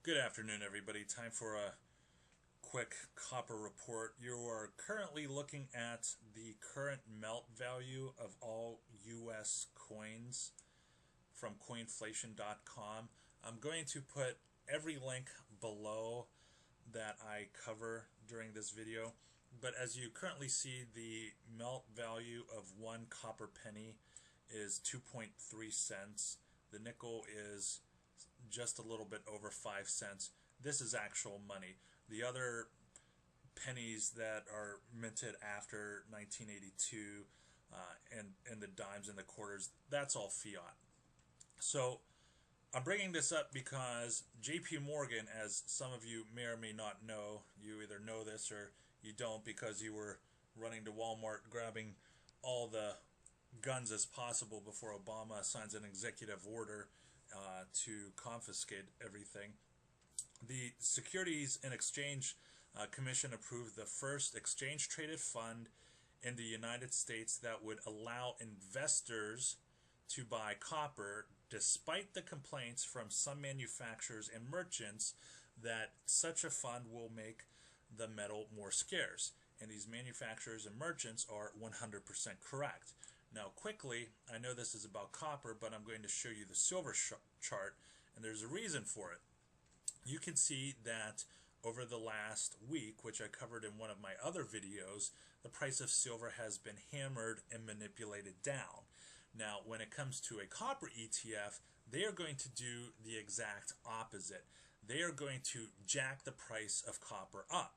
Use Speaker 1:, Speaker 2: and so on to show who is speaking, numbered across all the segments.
Speaker 1: Good afternoon, everybody. Time for a quick copper report. You are currently looking at the current melt value of all U.S. coins from coinflation.com. I'm going to put every link below that I cover during this video. But as you currently see, the melt value of one copper penny is 2.3 cents. The nickel is just a little bit over 5 cents. This is actual money. The other pennies that are minted after 1982 and the dimes and the quarters, that's all fiat. So I'm bringing this up because JP Morgan, as some of you may or may not know, you either know this or you don't because you were running to Walmart grabbing all the guns as possible before Obama signs an executive order to confiscate everything. The Securities and Exchange Commission approved the first exchange-traded fund in the United States that would allow investors to buy copper, despite the complaints from some manufacturers and merchants that such a fund will make the metal more scarce. And these manufacturers and merchants are 100% correct. Now, quickly, I know this is about copper, but I'm going to show you the silver chart, and there's a reason for it. You can see that over the last week, which I covered in one of my other videos, the price of silver has been hammered and manipulated down. Now, when it comes to a copper ETF, they are going to do the exact opposite. They are going to jack the price of copper up.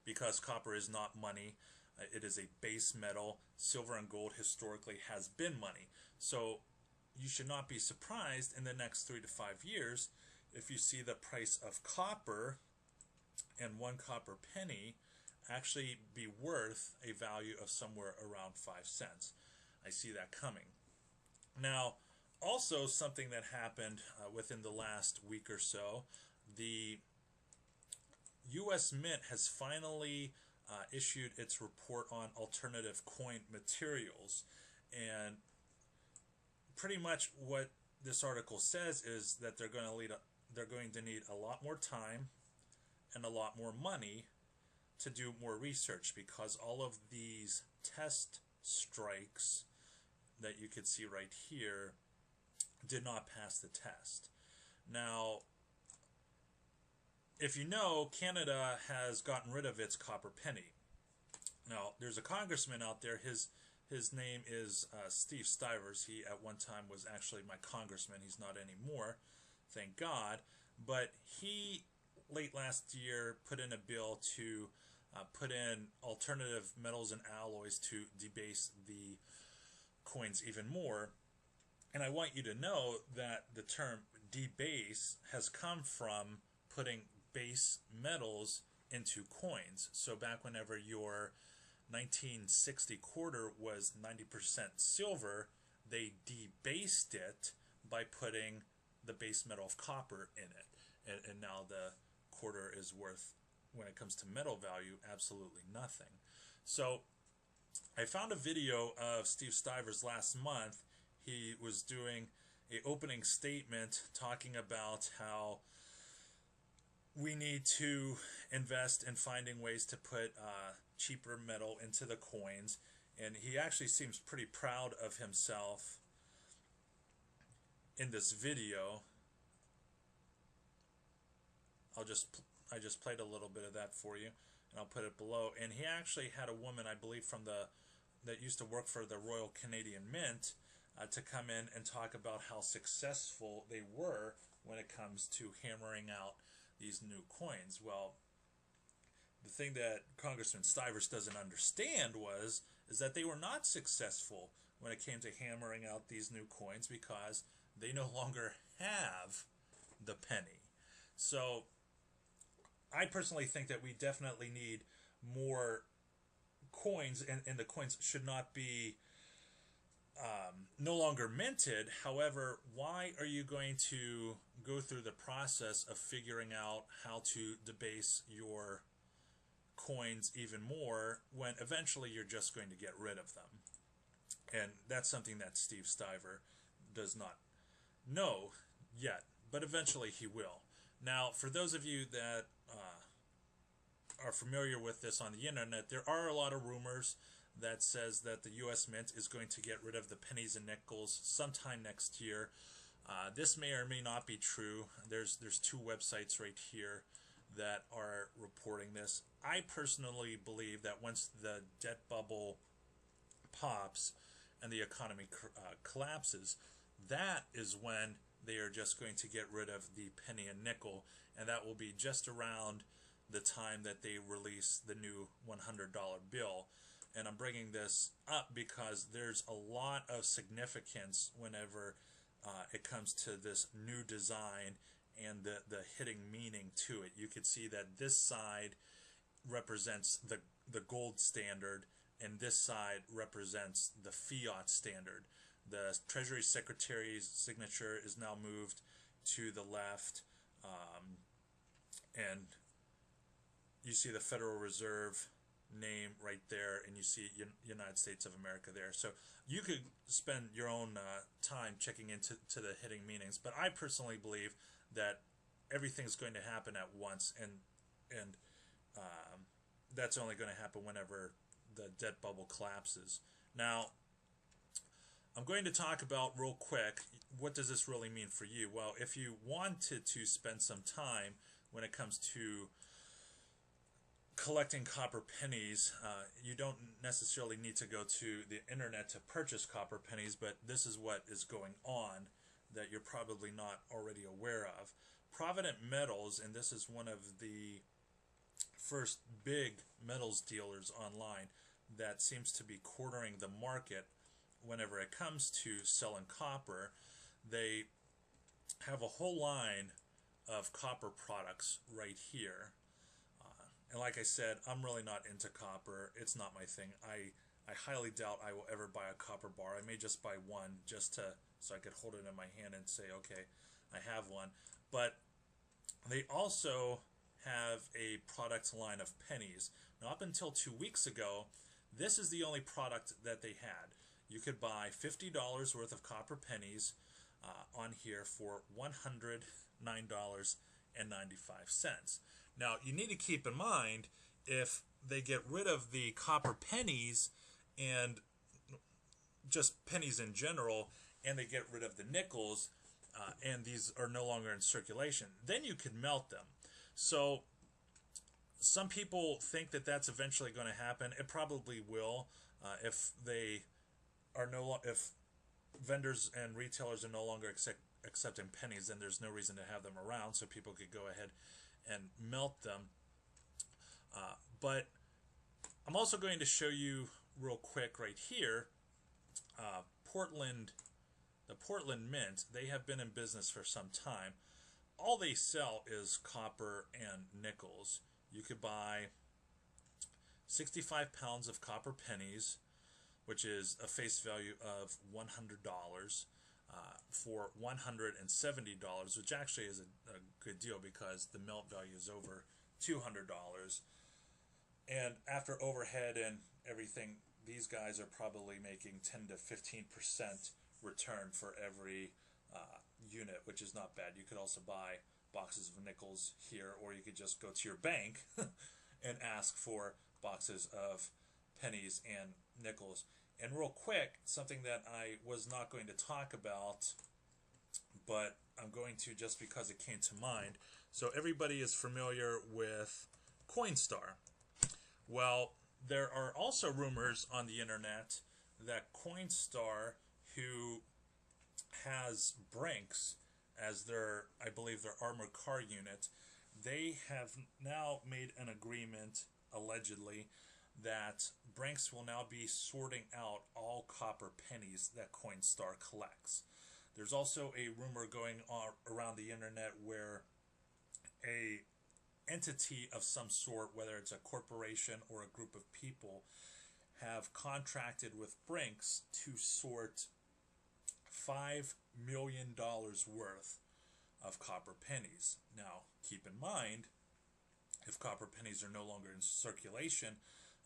Speaker 1: Because copper is not money, it is a base metal. Silver and gold historically has been money. So you should not be surprised in the next 3 to 5 years if you see the price of copper and one copper penny actually be worth a value of somewhere around 5 cents. I see that coming. Now, also something that happened within the last week or so, the U.S. Mint has finally issued its report on alternative coin materials. And pretty much what this article says is that they're going to need a lot more time and a lot more money to do more research, because all of these test strikes that you could see right here did not pass the test. Now, if you know, Canada has gotten rid of its copper penny. Now, there's a congressman out there. His name is Steve Stivers. He at one time was actually my congressman. He's not anymore, thank God. But he, late last year, put in a bill to put in alternative metals and alloys to debase the coins even more. And I want you to know that the term debase has come from putting base metals into coins. So back whenever your 1960 quarter was 90% silver, they debased it by putting the base metal of copper in it. And now the quarter is worth, when it comes to metal value, absolutely nothing. So I found a video of Steve Stivers last month. He was doing an opening statement talking about how we need to invest in finding ways to put cheaper metal into the coins. And he actually seems pretty proud of himself in this video. I just played a little bit of that for you, and I'll put it below. And he actually had a woman, I believe, that used to work for the Royal Canadian Mint to come in and talk about how successful they were when it comes to hammering out these new coins. Well, the thing that Congressman Stivers doesn't understand is that they were not successful when it came to hammering out these new coins, because they no longer have the penny. So I personally think that we definitely need more coins, and the coins should not be no longer minted. However, why are you going to go through the process of figuring out how to debase your coins even more when eventually you're just going to get rid of them? And that's something that Steve Stiver does not know yet, but eventually he will. Now, for those of you that are familiar with this on the internet, there are a lot of rumors that says that the U.S. Mint is going to get rid of the pennies and nickels sometime next year. This may or may not be true. There's two websites right here that are reporting this. I personally believe that once the debt bubble pops and the economy collapses, that is when they are just going to get rid of the penny and nickel, and that will be just around the time that they release the new $100 bill. And I'm bringing this up because there's a lot of significance whenever it comes to this new design and the hitting meaning to it. You could see that this side represents the gold standard, and this side represents the fiat standard. The Treasury Secretary's signature is now moved to the left, and you see the Federal Reserve name right there, and you see United States of America there. So you could spend your own time checking into the hitting meanings, but I personally believe that everything's going to happen at once, and that's only going to happen whenever the debt bubble collapses. Now, I'm going to talk about real quick, what does this really mean for you? Well, if you wanted to spend some time when it comes to collecting copper pennies, you don't necessarily need to go to the internet to purchase copper pennies, but this is what is going on that you're probably not already aware of. Provident Metals, and this is one of the first big metals dealers online that seems to be cornering the market whenever it comes to selling copper. They have a whole line of copper products right here. And like I said, I'm really not into copper. It's not my thing. I highly doubt I will ever buy a copper bar. I may just buy one just so I could hold it in my hand and say, okay, I have one. But they also have a product line of pennies. Now, up until 2 weeks ago, this is the only product that they had. You could buy $50 worth of copper pennies on here for $109.95. Now, you need to keep in mind, if they get rid of the copper pennies and just pennies in general, and they get rid of the nickels, and these are no longer in circulation, then you could melt them. So some people think that that's eventually going to happen. It probably will. If they are if vendors and retailers are no longer accepting pennies, then there's no reason to have them around, so people could go ahead and melt them. But I'm also going to show you real quick right here, the Portland Mint. They have been in business for some time. All they sell is copper and nickels. You could buy 65 pounds of copper pennies, which is a face value of $100, for $170, which actually is a good deal because the melt value is over $200. And after overhead and everything, these guys are probably making 10 to 15% return for every unit, which is not bad. You could also buy boxes of nickels here, or you could just go to your bank and ask for boxes of pennies and nickels. And real quick, something that I was not going to talk about, but I'm going to just because it came to mind. So everybody is familiar with Coinstar. Well, there are also rumors on the internet that Coinstar, who has Brinks as their, I believe, their armored car unit, they have now made an agreement, allegedly, that Brinks will now be sorting out all copper pennies that Coinstar collects. There's also a rumor going on around the internet where a entity of some sort, whether it's a corporation or a group of people, have contracted with Brinks to sort $5 million worth of copper pennies. Now, keep in mind, if copper pennies are no longer in circulation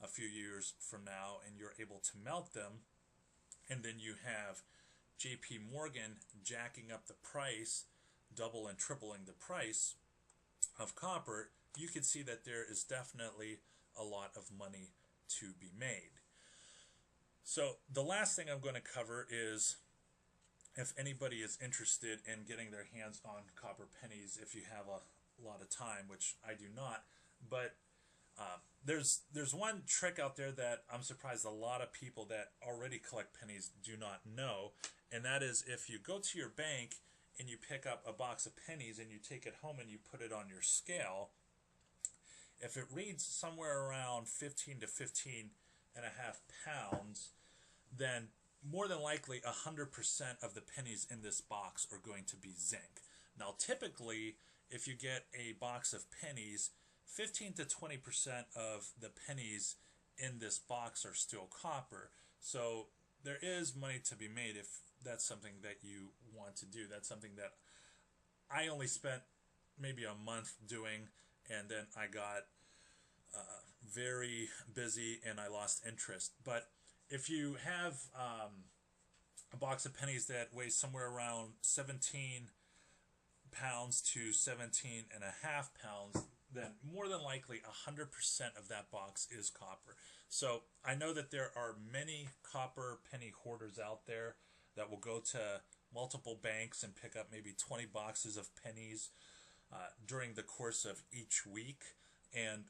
Speaker 1: a few years from now and you're able to melt them, and then you have JP Morgan jacking up the price, double and tripling the price, of copper, you can see that there is definitely a lot of money to be made. So the last thing I'm going to cover is, if anybody is interested in getting their hands on copper pennies, if you have a lot of time, which I do not, but there's one trick out there that I'm surprised a lot of people that already collect pennies do not know, and that is if you go to your bank and you pick up a box of pennies and you take it home and you put it on your scale, if it reads somewhere around 15 to 15 and a half pounds, then more than likely 100% of the pennies in this box are going to be zinc. Now typically, if you get a box of pennies, 15 to 20% of the pennies in this box are still copper. So there is money to be made if that's something that you want to do. That's something that I only spent maybe a month doing, and then I got very busy and I lost interest. But if you have a box of pennies that weighs somewhere around 17 pounds to 17 and a half pounds, then more than likely 100% of that box is copper. So I know that there are many copper penny hoarders out there that will go to multiple banks and pick up maybe 20 boxes of pennies during the course of each week. And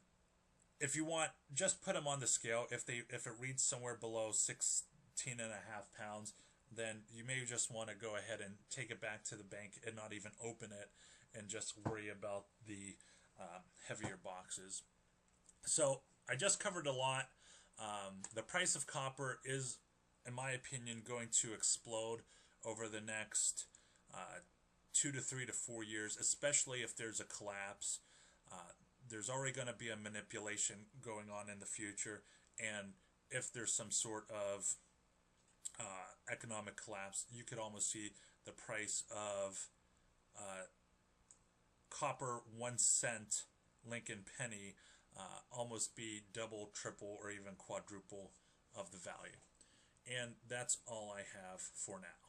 Speaker 1: if you want, just put them on the scale. If it reads somewhere below 16 and a half pounds, then you may just want to go ahead and take it back to the bank and not even open it and just worry about the heavier boxes. So I just covered a lot. The price of copper is, in my opinion, going to explode over the next 2 to 3 to 4 years, especially if there's a collapse. There's already going to be a manipulation going on in the future, and if there's some sort of economic collapse, you could almost see the price of copper 1 cent Lincoln penny almost be double, triple, or even quadruple of the value. And that's all I have for now.